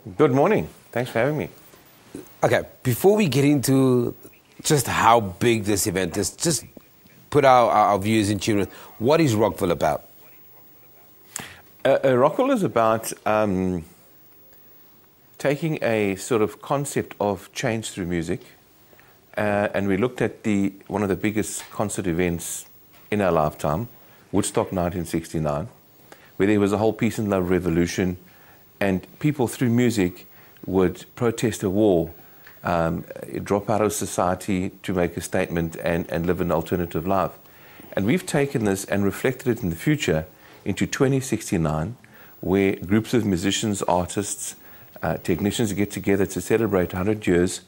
Good morning. Thanks for having me. Okay, before we get into just how big this event is, just put our viewers in tune with what is Rockville about? Rockville is about taking a sort of concept of change through music, and we looked at one of the biggest concert events in our lifetime, Woodstock 1969, where there was a whole peace and love revolution, and people through music would protest a war, drop out of society to make a statement and live an alternative life. And we've taken this and reflected it in the future into 2069, where groups of musicians, artists, technicians get together to celebrate 100 years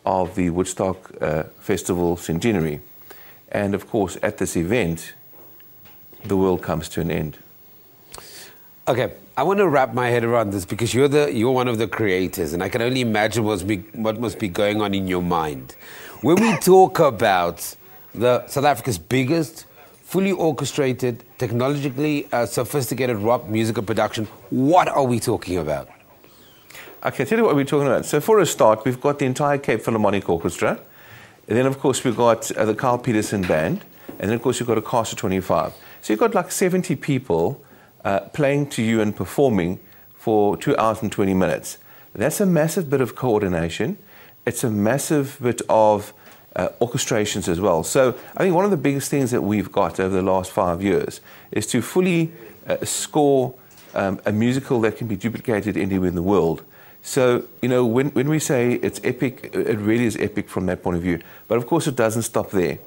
of the Woodstock Festival centenary. And of course, at this event, the world comes to an end. Okay, I want to wrap my head around this because you're one of the creators, and I can only imagine what must be going on in your mind. When we talk about South Africa's biggest, fully orchestrated, technologically sophisticated rock musical production, what are we talking about? Okay, I'll tell you what we're talking about. So for a start, we've got the entire Cape Philharmonic Orchestra, and then of course we've got the Carl Peterson Band, and then of course you've got a cast of 25. So you've got like 70 people playing to you and performing for 2 hours and 20 minutes. That's a massive bit of coordination. It's a massive bit of orchestrations as well. So I think one of the biggest things that we've got over the last 5 years is to fully score a musical that can be duplicated anywhere in the world. So, you know, when we say it's epic, it really is epic from that point of view. But of course it doesn't stop there.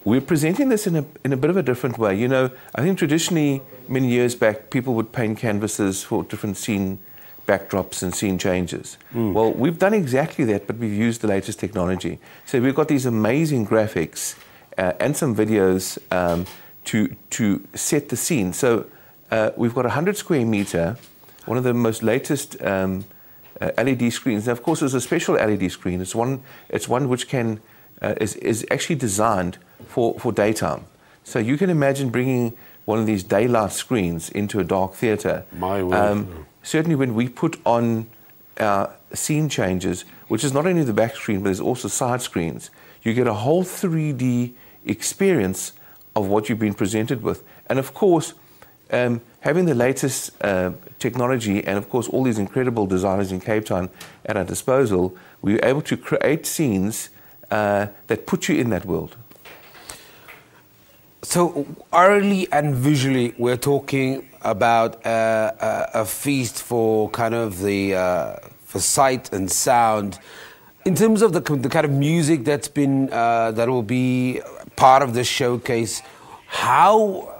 We're presenting this in a bit of a different way. You know, I think traditionally, many years back, people would paint canvases for different scene backdrops and scene changes. Well, we've done exactly that, but we've used the latest technology. So we've got these amazing graphics and some videos to set the scene. So we've got 100 square meter, one of the most latest LED screens. Now, of course, there's a special LED screen. It's one which can is actually designed for daytime. So you can imagine bringing one of these daylight screens into a dark theatre. My word. Certainly when we put on our scene changes, which is not only the back screen, but there's also side screens, you get a whole 3D experience of what you've been presented with. And of course, having the latest technology and of course all these incredible designers in Cape Town at our disposal, we were able to create scenes that put you in that world. So, orally and visually, we're talking about a feast for kind of for sight and sound. In terms of the kind of music that's been that will be part of this showcase, how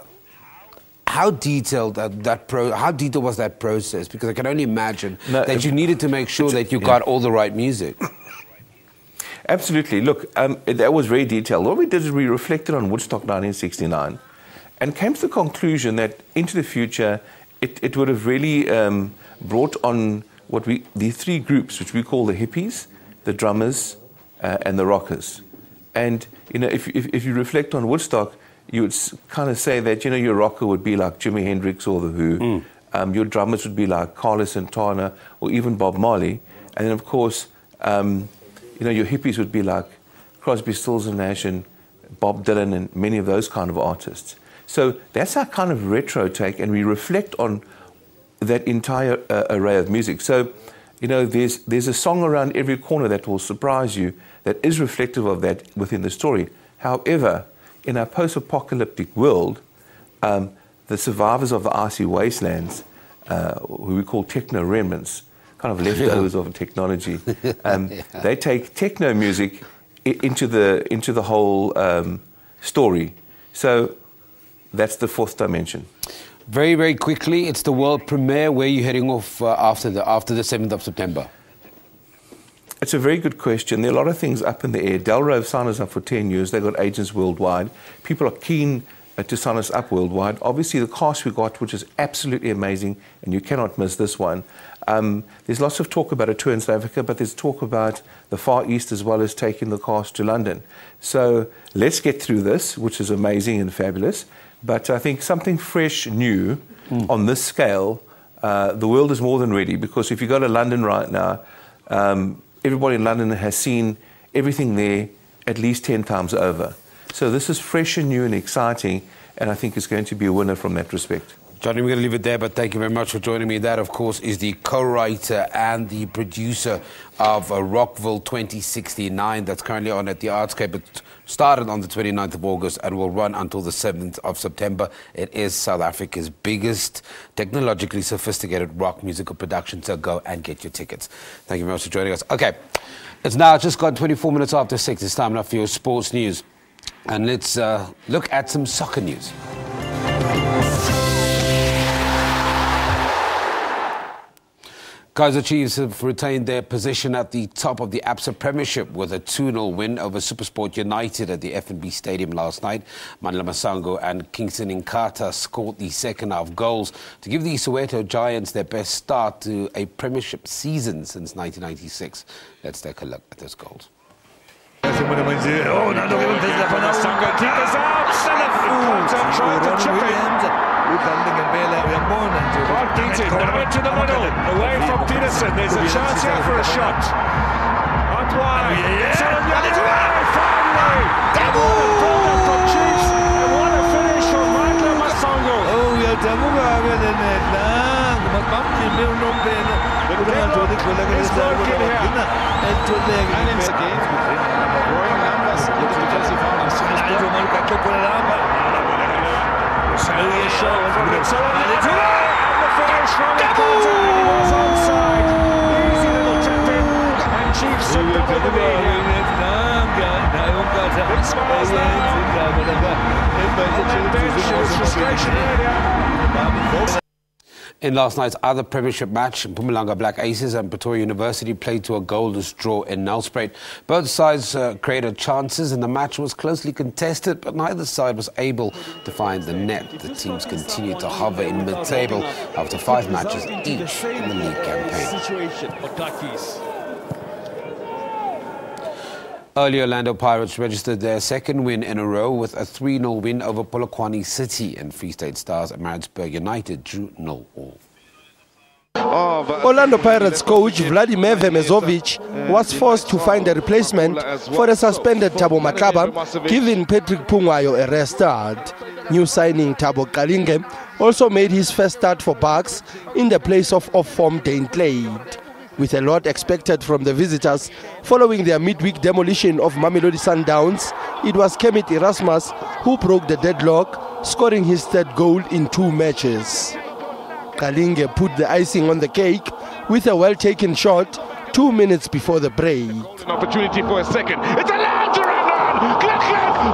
detailed how detailed was that process? Because I can only imagine that you needed to make sure that you got all the right music. Absolutely. Look, that was very detailed. What we did is we reflected on Woodstock 1969 and came to the conclusion that into the future, it would have really brought on the three groups, which we call the hippies, the drummers, and the rockers. And, you know, if you reflect on Woodstock, you would kind of say that, you know, your rocker would be like Jimi Hendrix or The Who. Your drummers would be like Carlos Santana or even Bob Marley. And then, of course, you know, your hippies would be like Crosby, Stills and Nash and Bob Dylan and many of those kind of artists. So that's our kind of retro take, and we reflect on that entire array of music. So, you know, there's a song around every corner that will surprise you that is reflective of that within the story. However, in our post-apocalyptic world, the survivors of the icy wastelands, who we call techno remnants, kind of leftovers of technology. They take techno music into the whole story. So that's the fourth dimension. Very, very quickly, it's the world premiere. Where are you heading off after the 7th of September? It's a very good question. There are a lot of things up in the air. Delro have signed us up for 10 years. They've got agents worldwide. People are keen to sign us up worldwide. Obviously, the cast we got, which is absolutely amazing, and you cannot miss this one. There's lots of talk about a tour in South Africa, but there's talk about the Far East as well as taking the cast to London. So let's get through this, which is amazing and fabulous. But I think something fresh, new, on this scale, The world is more than ready, because if you go to London right now, everybody in London has seen everything there at least 10 times over. So this is fresh and new and exciting, and I think it's going to be a winner from that respect. Johnny, we're going to leave it there, but thank you very much for joining me. That, of course, is the co-writer and the producer of Rockville 2069 that's currently on at the Artscape. It started on the 29th of August and will run until the 7th of September. It is South Africa's biggest technologically sophisticated rock musical production, so go and get your tickets. Thank you very much for joining us. Okay, it's now just gone 24 minutes after 6. It's time now for your sports news. And let's look at some soccer news. Kaizer Chiefs have retained their position at the top of the ABSA Premiership with a 2-0 win over SuperSport United at the F&B Stadium last night. Mandla Masango and Kingston Nkata scored the second half goals to give the Soweto Giants their best start to a Premiership season since 1996. Let's take a look at those goals. Oh, Nando Masango kicked us out. Nkata tried to chip it. Can't beat it. Now into the middle, away from Peterson. There's a chance here for a shot. Up wide. Finally! Double build-up from Chiefs. And what a finish from Mandla Masango. Oh, yeah, double. It's broken here. And it's again. Growing numbers. Looks because he found as soon as and the finish from Nkata, he was onside. Easy little tap in, and Chiefs took double the lead here. Big smiles now. On that bench, there was frustration earlier. In last night's other Premiership match, Mpumalanga Black Aces and Pretoria University played to a goalless draw in Nelspruit. Both sides created chances and the match was closely contested, but neither side was able to find the net. The teams continued to hover in mid-table after 5 matches each in the league campaign. Earlier, Orlando Pirates registered their second win in a row with a 3-0 win over Polokwane City, and Free State Stars at Maritzburg United drew 0-0. Orlando Pirates coach Vladimir Vemezovic was forced to find a replacement for the suspended Thabo Matlaba, giving Patrick Pungwayo a rest start. New signing Thabo Kalinge also made his first start for Bucks in the place of off-form Dane Clade. With a lot expected from the visitors following their midweek demolition of Mamelodi Sundowns, it was Kermit Erasmus who broke the deadlock, scoring his third goal in 2 matches. Kalinge put the icing on the cake with a well-taken shot 2 minutes before the break. An opportunity for a second. It's a land to run on!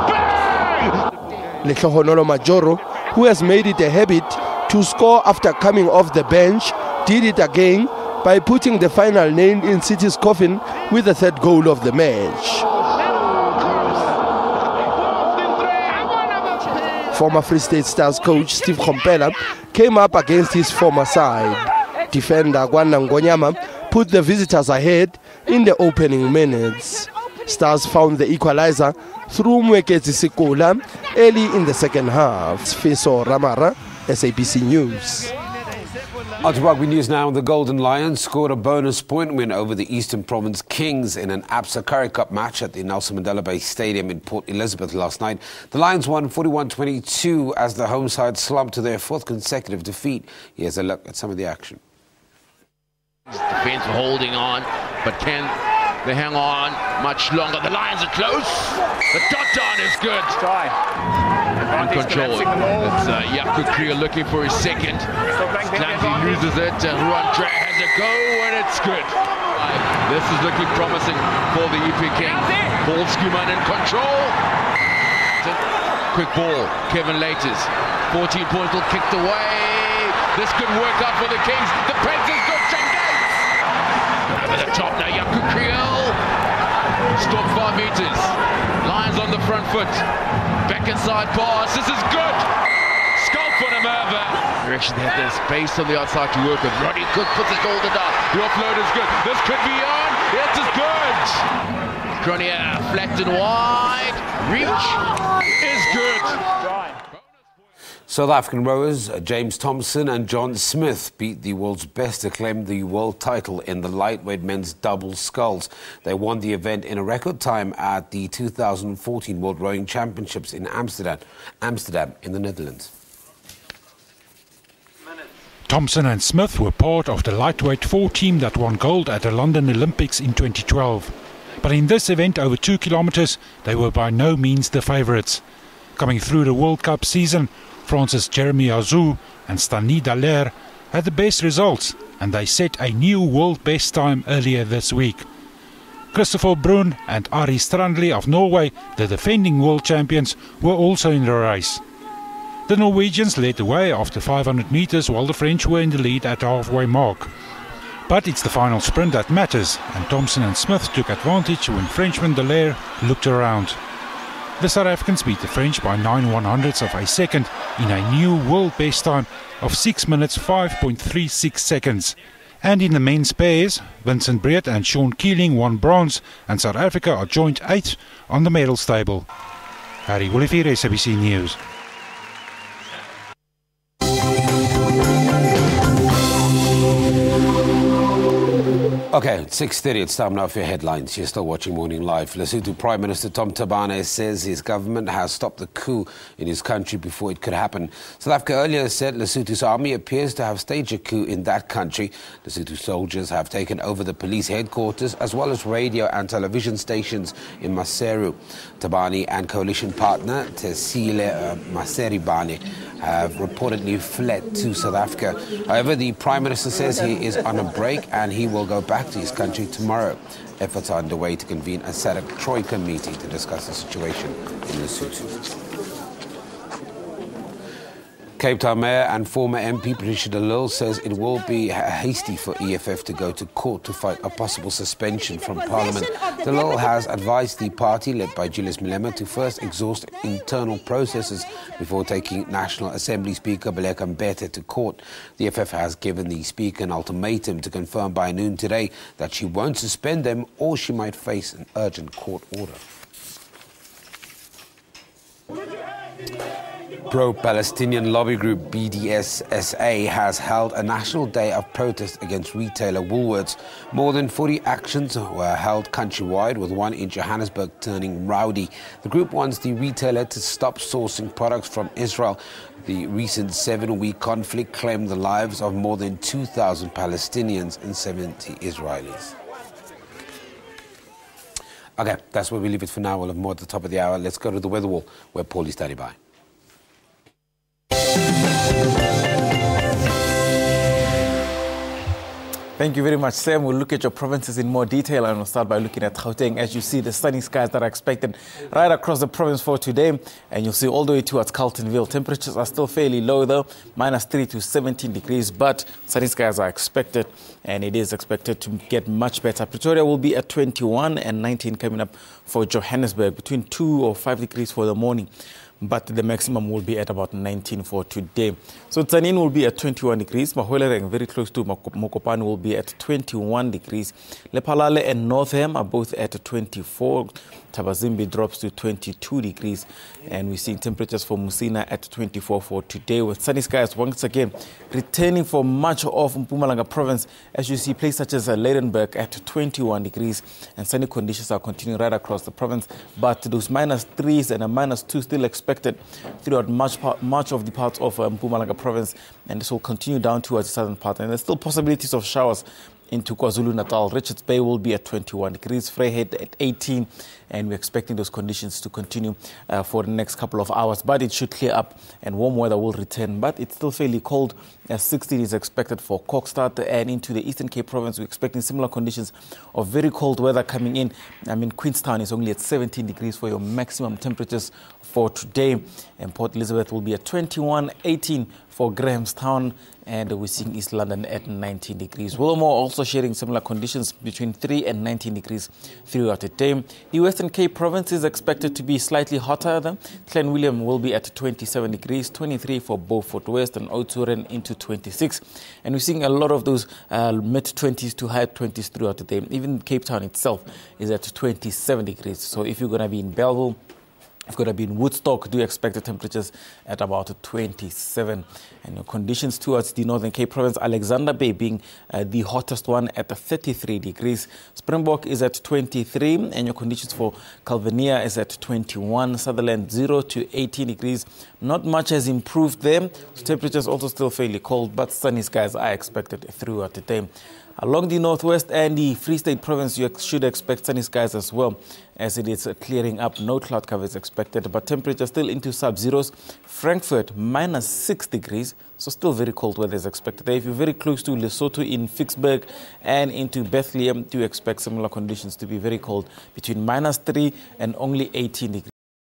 Bang! Lehlohonolo Majoro, who has made it a habit to score after coming off the bench, did it again by putting the final nail in City's coffin with the third goal of the match. Former Free State Stars coach Steve Kompela came up against his former side. Defender Gwanda Ngonyama put the visitors ahead in the opening minutes. Stars found the equalizer through Mwekezi Sikola early in the second half. Fiso Ramara, SABC News. On to rugby news now. The Golden Lions scored a bonus point win over the Eastern Province Kings in an ABSA Currie Cup match at the Nelson Mandela Bay Stadium in Port Elizabeth last night. The Lions won 41-22 as the home side slumped to their 4th consecutive defeat. Here's a look at some of the action. Defence holding on, but can they hang on much longer? The Lions are close. The dot down is good. In control. It's Yaku Kriel looking for his second. Clancy loses it. Ruan Drag has a go, and it's good. This is looking promising for the EP Kings. Ball Skuman in control. Quick ball. Kevin Laters. 14 points kicked away. This could work out for the Kings. The pace is good. Over the top now, Yaku Kriel. Stop 5 meters. Lions on the front foot. Back inside pass. This is good. Sculpt for them over. Direction they have their space on the outside to work with. Roddy Cook puts his shoulder down. The offload is good. This could be on. It is good. Cronier flat and wide. Reach is good. South African rowers James Thompson and John Smith beat the world's best to claim the world title in the lightweight men's double sculls. They won the event in a record time at the 2014 World Rowing Championships in Amsterdam in the Netherlands. Thompson and Smith were part of the lightweight 4 team that won gold at the London Olympics in 2012. But in this event over 2 kilometers, they were by no means the favourites. Coming through the World Cup season, France's Jeremy Azou and Stani Dallaire had the best results, and they set a new world best time earlier this week. Christopher Brun and Ari Strandli of Norway, the defending world champions, were also in the race. The Norwegians led the way after 500 meters, while the French were in the lead at the halfway mark. But it's the final sprint that matters, and Thompson and Smith took advantage when Frenchman Dallaire looked around. The South Africans beat the French by 9/100ths of a second in a new world best time of 6 minutes 5.36 seconds. And in the men's pairs, Vincent Breed and Sean Keeling won bronze, and South Africa are joint 8th on the medals table. Harry Olivier, SABC News. Okay, it's 6:30. It's time now for your headlines. You're still watching Morning Live. Lesotho Prime Minister Tom Tabane says his government has stopped the coup in his country before it could happen. South Africa earlier said Lesotho's army appears to have staged a coup in that country. Lesotho soldiers have taken over the police headquarters as well as radio and television stations in Maseru. Tabane and coalition partner Tesile Maseribane have reportedly fled to South Africa. However, the Prime Minister says he is on a break and he will go back to his country tomorrow. Efforts are underway to convene a SADC Troika meeting to discuss the situation in Lesotho. Cape Town Mayor and former MP Patricia de Lille says it will be hasty for EFF to go to court to fight a possible suspension from Parliament. De Lille has advised the party, led by Julius Malema, to first exhaust internal processes before taking National Assembly Speaker Baleka Mbete to court. The EFF has given the Speaker an ultimatum to confirm by noon today that she won't suspend them or she might face an urgent court order. Pro-Palestinian lobby group BDS-SA has held a national day of protest against retailer Woolworths. More than 40 actions were held countrywide, with one in Johannesburg turning rowdy. The group wants the retailer to stop sourcing products from Israel. The recent 7-week conflict claimed the lives of more than 2,000 Palestinians and 70 Israelis. Okay, that's where we leave it for now. We'll have more at the top of the hour. Let's go to the weather wall, where Paul is standing by. Thank you very much, Sam. We'll look at your provinces in more detail, and we'll start by looking at Gauteng. As you see, the sunny skies that are expected right across the province for today, and you'll see all the way towards Carltonville. Temperatures are still fairly low, though, -3 to 17 degrees, but sunny skies are expected, and it is expected to get much better. Pretoria will be at 21 and 19 coming up for Johannesburg, between 2 or 5 degrees for the morning. But the maximum will be at about 19 for today. So Tzaneen will be at 21 degrees. Mahwelereng, very close to Mokopane, will be at 21 degrees. Lephalale and Northam are both at 24. Tabazimbi drops to 22 degrees. And we're seeing temperatures for Musina at 24 for today, with sunny skies once again returning for much of Mpumalanga province. As you see, places such as Leidenburg at 21 degrees. And sunny conditions are continuing right across the province. But those -3s and a -2 still expected throughout much of the parts of Mpumalanga province, and this will continue down towards the southern part. And there's still possibilities of showers into KwaZulu-Natal. Richards Bay will be at 21 degrees, Vryheid at 18, and we're expecting those conditions to continue for the next couple of hours. But it should clear up and warm weather will return. But it's still fairly cold, as 16 is expected for Kokstad, and into the Eastern Cape province, we're expecting similar conditions of very cold weather coming in. I mean, Queenstown is only at 17 degrees for your maximum temperatures for today, and Port Elizabeth will be at 21, 18 for Grahamstown, and we're seeing East London at 19 degrees. Willowmore also sharing similar conditions between 3 and 19 degrees throughout the day. The Western Cape province is expected to be slightly hotter than Clanwilliam will be at 27 degrees, 23 for Beaufort West, and Oudtshoorn into 26. And we're seeing a lot of those mid-20s to high 20s throughout the day. Even Cape Town itself is at 27 degrees. So if you're going to be in Belleville, It's going to be in Woodstock. Do expect the temperatures at about 27. And your conditions towards the Northern Cape Province, Alexander Bay being the hottest one at 33 degrees. Springbok is at 23, and your conditions for Calvinia is at 21. Sutherland 0 to 18 degrees. Not much has improved there. So temperatures also still fairly cold, but sunny skies are expected throughout the day. Along the northwest and the Free State Province, you should expect sunny skies as well, as it is clearing up. No cloud cover is expected, but temperature still into sub-zeros. Frankfurt, minus 6 degrees, so still very cold weather is expected there. If you're very close to Lesotho in Vicksburg and into Bethlehem, do expect similar conditions to be very cold, between minus 3 and only 18 degrees.